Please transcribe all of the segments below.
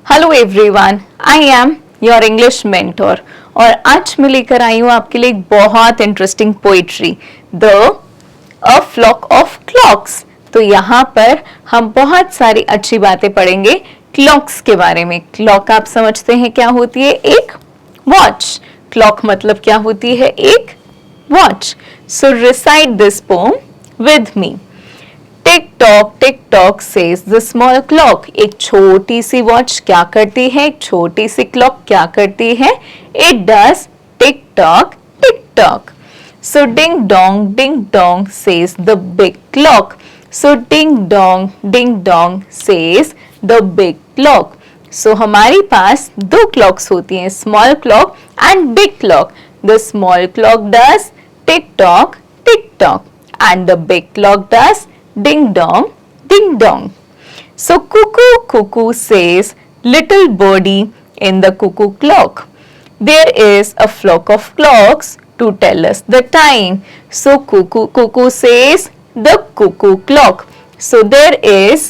Hello everyone, I am your English mentor और आज मैं लेकर आई हूँ आपके लिए एक बहुत interesting poetry the a flock of clocks. तो यहाँ पर हम बहुत सारी अच्छी बातें पढ़ेंगे क्लॉक्स के बारे में। क्लॉक आप समझते हैं क्या होती है? एक वॉच। क्लॉक मतलब क्या होती है? एक watch. So recite this pome with me. Tick tock says the small clock. एक छोटी सी वॉच क्या करती है? एक छोटी सी क्लॉक क्या करती है? It does tick tock. So ding dong says the big clock. So ding dong says the big clock. So हमारे पास दो क्लॉक्स होती हैं, small clock and big clock. The small clock does tick tock and the big clock does ding dong. So cuckoo says little birdie in the cuckoo clock. There is a flock of clocks to tell us the time. So cuckoo says the cuckoo clock. So there is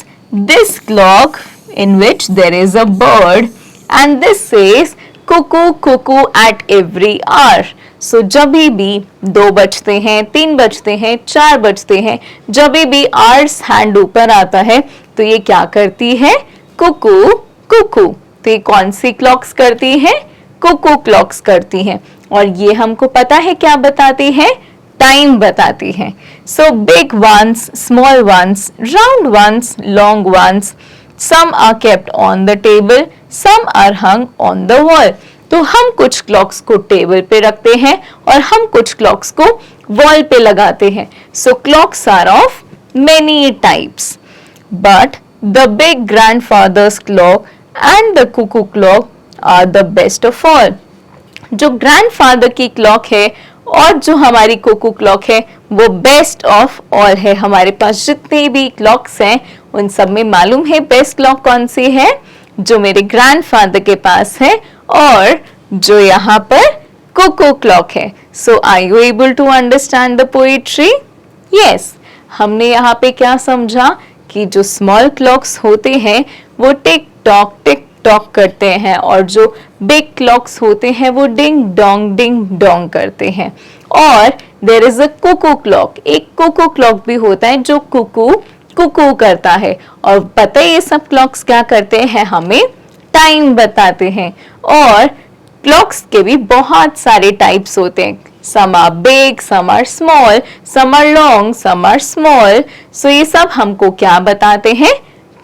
this clock in which there is a bird and this says cuckoo at every hour. सो जब भी 2 बजते हैं, 3 बजते हैं, 4 बजते हैं, जब भी आवर्स हैंड ऊपर आता है तो ये क्या करती है? कुकू। तो ये कौन सी क्लॉक्स करती है? कुकू क्लॉक्स करती हैं। और ये हमको पता है क्या बताती है? टाइम बताती है। So big ones, small ones, round ones, long ones, some are kept on the table, some are hung on the wall. तो हम कुछ क्लॉक्स को टेबल पे रखते हैं और हम कुछ क्लॉक्स को वॉल पे लगाते हैं। So clocks are of many types, but the big grandfathers clock and the cuckoo clock are the best of all. जो ग्रैंडफादर की क्लॉक है और जो हमारी कुकू क्लॉक है वो बेस्ट ऑफ ऑल है। हमारे पास जितनी भी क्लॉक्स हैं उन सब में मालूम है बेस्ट क्लॉक कौन सी है? जो मेरे ग्रैंडफादर के पास है और जो यहाँ पर कुकू क्लॉक है। So are you able to understand the poetry? Yes. हमने यहाँ पे क्या समझा कि जो स्मॉल क्लॉक्स होते हैं वो टिक टॉक करते हैं और जो बिग क्लॉक्स होते हैं वो डिंग डोंग करते हैं। और there is a cuckoo clock. एक कुकू क्लॉक भी होता है जो कुकू करता है। और पता है ये सब क्लॉक्स क्या करते हैं? हमें टाइम बताते हैं। और क्लॉक्स के भी बहुत सारे टाइप्स होते हैं। Some are big, some are small, some are long, some are small. So ये सब हमको क्या बताते हैं?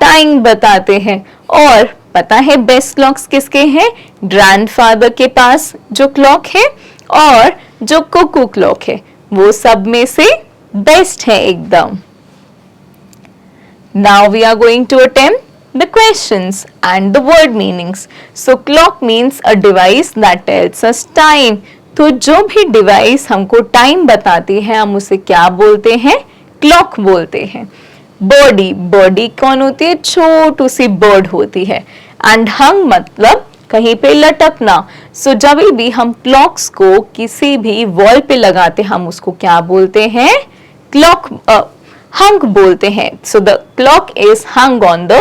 टाइम बताते हैं। और पता है बेस्ट क्लॉक्स किसके हैं? ग्रैंडफादर के पास जो क्लॉक है और जो कुकू क्लॉक है वो सब में से बेस्ट है एकदम। Now we are going to attempt the questions and the word meanings. So clock means a device that tells us time. तो जो भी डिवाइस हमको टाइम बताती है हम उसे क्या बोलते हैं? क्लॉक बोलते हैं। बॉडी कौन होती है? छोटी सी बर्ड होती है। एंड हंग मतलब कहीं पे लटकना। सो जब भी हम क्लॉक्स को किसी भी वॉल पे लगाते हम उसको क्या बोलते हैं? क्लॉक hung बोलते हैं। So the clock is hung on the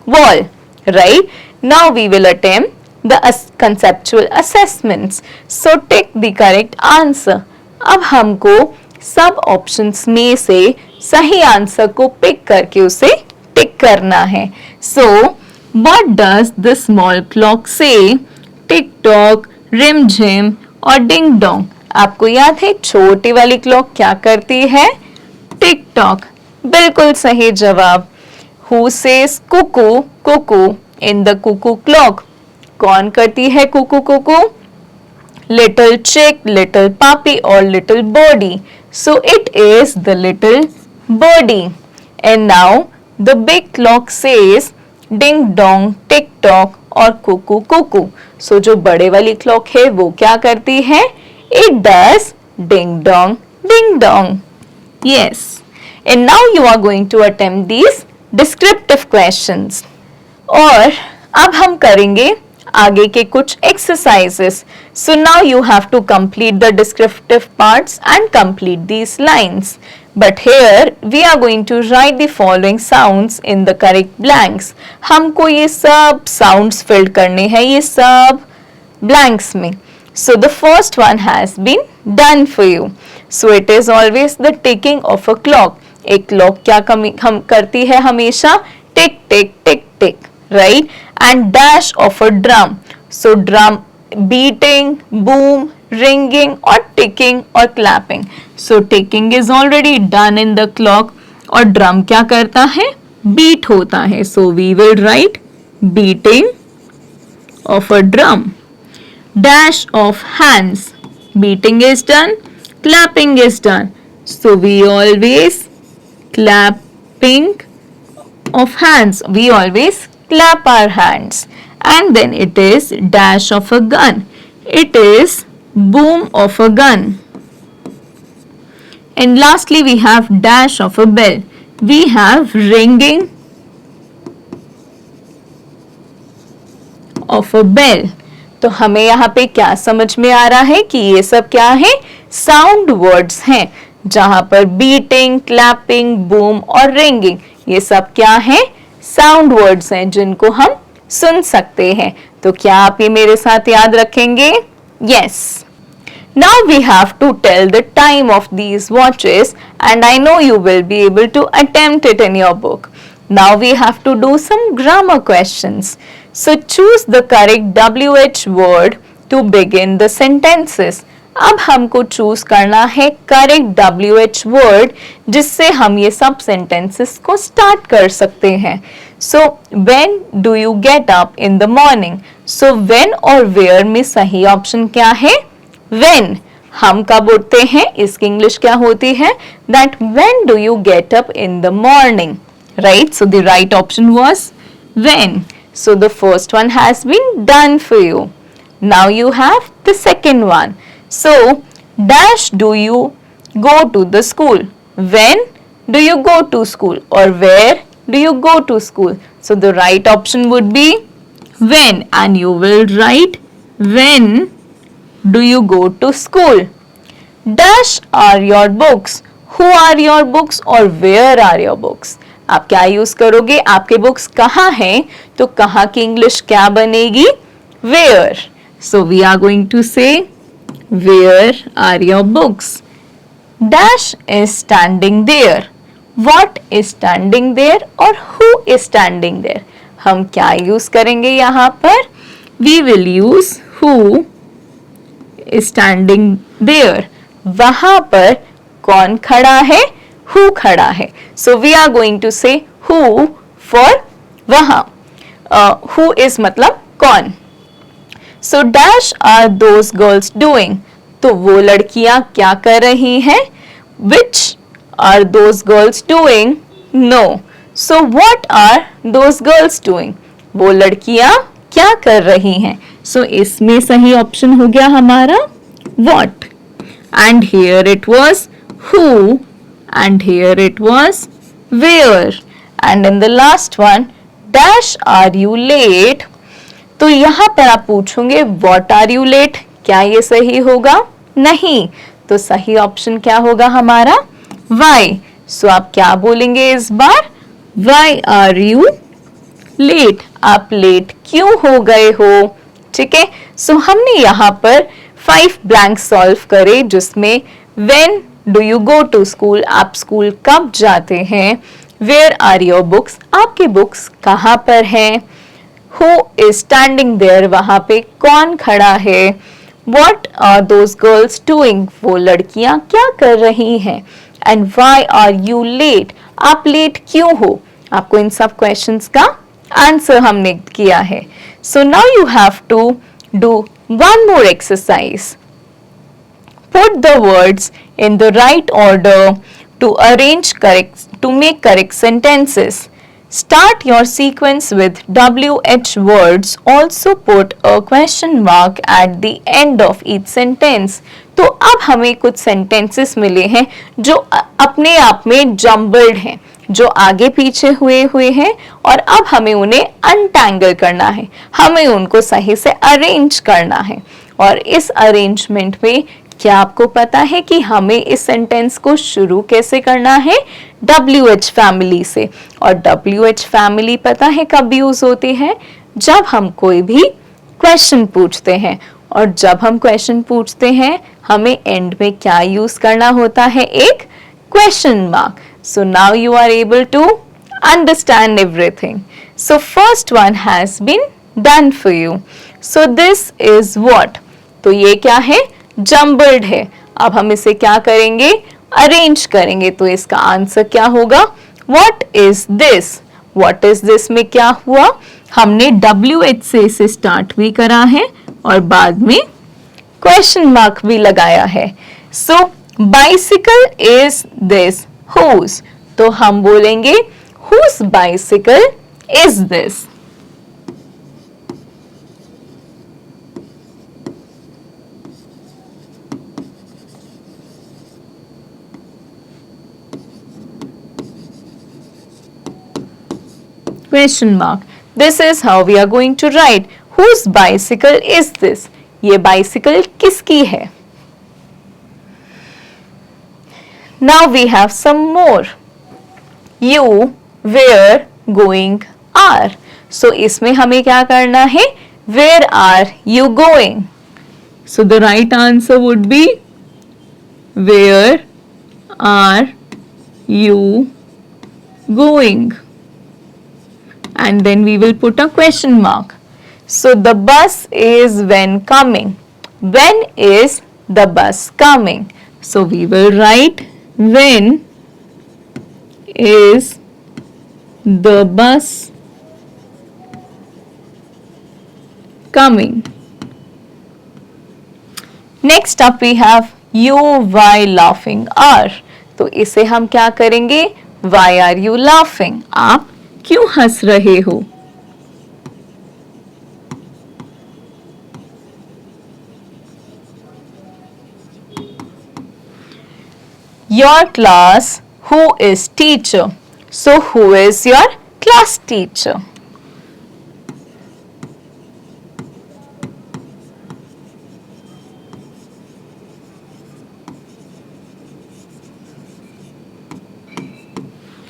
wall, right? Now we will attempt the conceptual assessments. So take the correct answer. अब हमको सब ऑप्शंस में से सही आंसर को पिक करके उसे टिक करना है। So what does the small clock say? Tick tock, रिम झिम और डिंग डोंग। आपको याद है छोटी वाली क्लॉक क्या करती है? Tick tock. बिल्कुल सही जवाब। Who says Kuku in the cuckoo clock? कौन करती है Kuku? Little chick, little puppy or little birdie. So it is the little birdie. And now the big clock says ding dong, tick tock और Kuku. So जो बड़े वाली क्लॉक है वो क्या करती है? It does ding dong. Yes. And now you are going to attempt these descriptive questions. और अब हम करेंगे आगे के कुछ exercises. So now you have to complete the descriptive parts and complete these lines. But here we are going to write the following sounds in the correct blanks. हमको ये सब sounds fill करने हैं ये सब blanks में. So the first one has been done for you. So it is always the ticking of a clock. एक clock क्या हम करती है हमेशा? Tick tick tick tick, right? And dash of a drum. So drum beating, boom, ringing or ticking or clapping. So ticking is already done in the clock. और drum क्या करता है? Beat होता है. So we will write beating of a drum. Dash of hands. Beating is done. Clapping is done. So we always clapping of hands. We always clap our hands. And then it is dash of a gun. It is boom of a gun. And lastly we have dash of a bell. We have ringing of a bell. तो हमें यहाँ पे क्या समझ में आ रहा है कि ये सब क्या है? साउंड वर्ड्स हैं, जहां पर बीटिंग, क्लैपिंग, बूम और रिंगिंग ये सब क्या है? साउंड वर्ड्स हैं जिनको हम सुन सकते हैं. तो क्या आप ये मेरे साथ याद रखेंगे? Yes. Now we have to tell the time of these watches and I know you will be able to attempt it in your book. Now we have to do some grammar questions. So choose the correct WH word to begin the sentences. अब हमको choose करना है correct WH word जिससे हम ये सब sentences को start कर सकते हैं. So when do you get up in the morning. So when और वेयर में सही ऑप्शन क्या है? व्हेन. हम कब उठते हैं इसकी इंग्लिश क्या होती है? That when do you get up in the morning, right? So the right option was when. So the first one has been done for you. Now you have the second one. So dash do you go to the school? When do you go to school or where do you go to school? So the right option would be when, and you will write when do you go to school. Dash are your books. Who are your books or where are your books? आप क्या use करोगे? आपके books कहाँ हैं? तो कहाँ की English क्या बनेगी? Where. So we are going to say where are your books. Dash is standing there. What is standing there or who is standing there? हम क्या यूज करेंगे यहाँ पर? We will use who is standing there. वहां पर कौन खड़ा है? Who खड़ा है. So we are going to say who for वहां. Who is मतलब कौन. So dash are those girls doing. तो वो लड़कियां क्या कर रही हैं? Which are those girls doing? No. So what are those girls doing? वो लड़कियां क्या कर रही हैं? So इसमें सही ऑप्शन हो गया हमारा what. And here it was who. And here it was where. And in the last one, dash are you late. तो यहाँ पर आप पूछोगे what are you late. क्या ये सही होगा? नहीं. तो सही ऑप्शन क्या होगा हमारा? why. सो आप क्या बोलेंगे इस बार? why are you late. आप लेट क्यों हो गए हो? ठीक है. सो हमने यहाँ पर 5 ब्लैंक सॉल्व करे जिसमें when do you go to school, आप स्कूल कब जाते हैं? वेयर आर योर बुक्स, आपके बुक्स कहाँ पर हैं? हु इज स्टैंडिंग देयर, वहां पे कौन खड़ा है? What are those girls doing, वो लड़कियां क्या कर रही हैं? And why are you late, आप लेट क्यों हो? आपको इन सब क्वेश्चंस का आंसर हमने किया है. So now you have to do one more exercise. Put the words in the right order to make correct sentences. Start your sequence with WH words. Also put a question mark at the end of each sentence. तो अब हमें कुछ sentences मिले हैं जो अपने आप में jumbled हैं, जो आगे पीछे हुए हैं और अब हमें उन्हें untangle करना है, हमें उनको सही से arrange करना है. और इस arrangement में क्या आपको पता है कि हमें इस सेंटेंस को शुरू कैसे करना है? WH फैमिली से। और WH फैमिली पता है कब यूज होती है? जब हम कोई भी क्वेश्चन पूछते हैं। और जब हम क्वेश्चन पूछते हैं हमें एंड में क्या यूज करना होता है? एक question mark. So now you are able to understand everything. So first one has been done for you. So this is what? तो ये क्या है? Jumbled है। अब हम इसे क्या करेंगे? अरेंज करेंगे। तो इसका आंसर क्या होगा? What is this? What is this में क्या हुआ? हमने WH से इसे स्टार्ट भी करा है और बाद में क्वेश्चन मार्क भी लगाया है। So bicycle is this? Whose? तो हम बोलेंगे whose bicycle is this? Question mark. This is how we are going to write. Whose bicycle is this? ये bicycle किसकी है? Now we have some more. You, where, going, are. So इसमें हमें क्या करना है? Where are you going? So the right answer would be where are you going? And then we will put a question mark. So the bus is when coming. When is the bus coming? So we will write when is the bus coming. Next up we have you, why, laughing, are. तो इसे हम क्या करेंगे? Why are you laughing? आप क्यों हंस रहे हो? Your class, who is teacher? So who is your class teacher?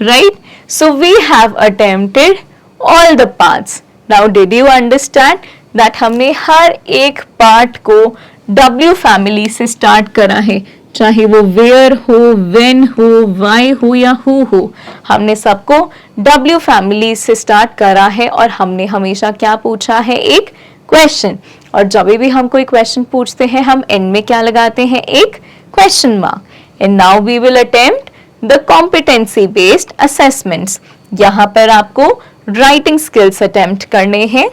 Right? So we have attempted all the parts. Now did you understand that हमने हर एक पार्ट को W फैमिली से start करा है, चाहे वो where हो, when हो, why हो या who हो, हमने सबको W फैमिली से स्टार्ट करा है और हमने हमेशा क्या पूछा है? एक क्वेश्चन। और जब भी हम कोई क्वेश्चन पूछते हैं हम एंड में क्या लगाते हैं? एक question mark. And now we will attempt the competency based assessments. यहाँ पर आपको राइटिंग स्किल्स अटेम्प्ट करने हैं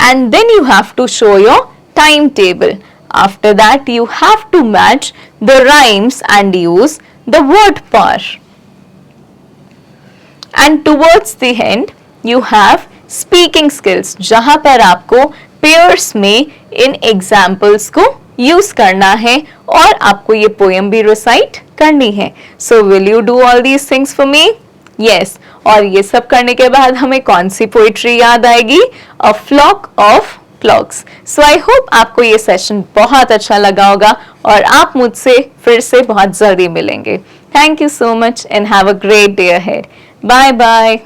and then you have to show your time table. After that you have to match the rhymes and use the word pair. And towards the end you have speaking skills, जहाँ पर आपको pairs में इन examples को use करना है और आपको ये पोएम भी रिसाइट करनी है. So will you do all these things for me? Yes. और ये सब करने के बाद हमें कौन सी पोइट्री याद आएगी? A flock of clocks. So I hope आपको ये सेशन बहुत अच्छा लगा होगा और आप मुझसे फिर से बहुत जल्दी मिलेंगे. Thank you so much and have a great day ahead. Bye bye.